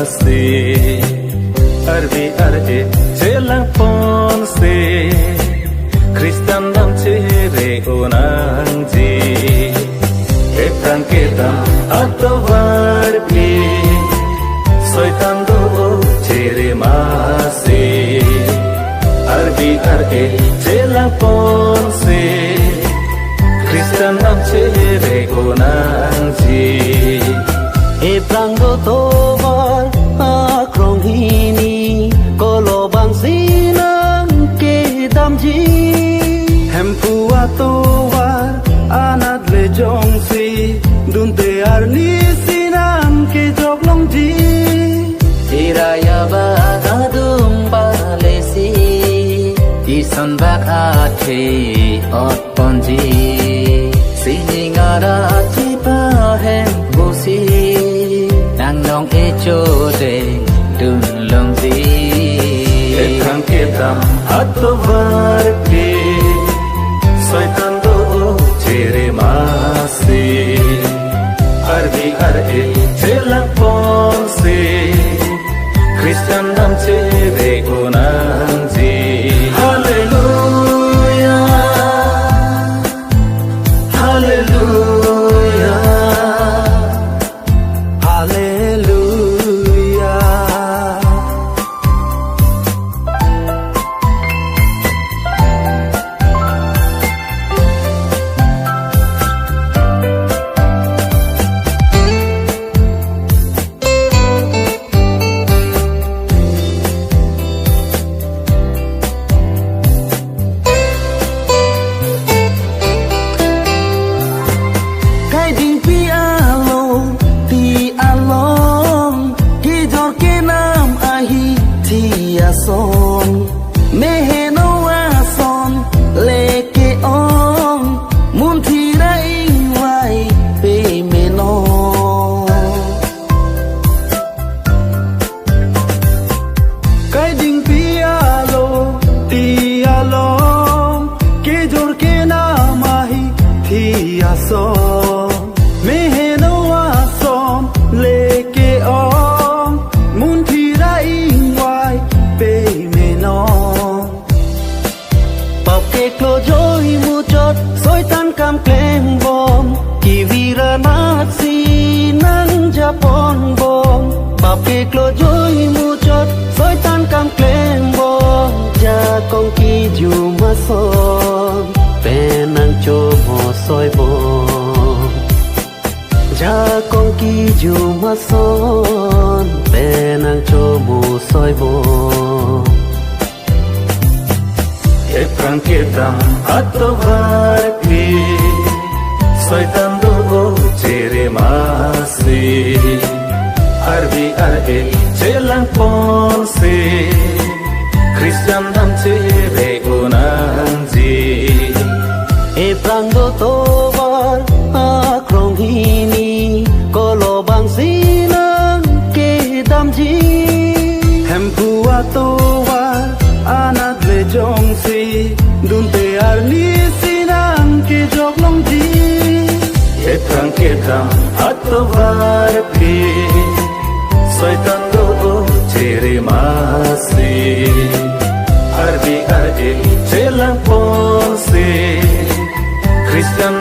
masih arbi arje celang ponse Kristen dam cere onangji eprang ketam atau warpi soitan do cere masih arbi arje celang ponse Kristen dam cere onangji eprang do tovar akrong hini kolo bang sinang ke damji hempua tovar anat le jongsi dunte arni sinam ke joglongji iraya ba adum balesi ison bakate ot ponji siningara tipa hem busi nang nong echo de dun longji ekrang ketam atau warpi soitan do cere masih arbi arje celang ponse Kristen dam cere onangji haleluya haleluya haleluya son meheno ason leke on muntira ingwai pe meno kai ding pialo tialo ke jor ke na mahi thiason meheno ason leke on muntira ingwai klo joy mu chot soi tan kam klem bom ki vira nat si nang japon bom bap ke klo joy mu chot soi tan kam klem bom ja kong ki ju ma son pe nang cho mo soi bom ja kong ki ju ma son pe nang cho mo soi bom ekrang ketam atau warpi soitan do cere masih arbi arje celang ponse Kristen dam cere onangji eprang do tovar akrong hini kolo bang sinang ke damji hempua tovar anat le jongsi dunte arni sinam ke joglongji ekrang ketam atau warpi soitan do cere masih arbi arje celang ponse Kristen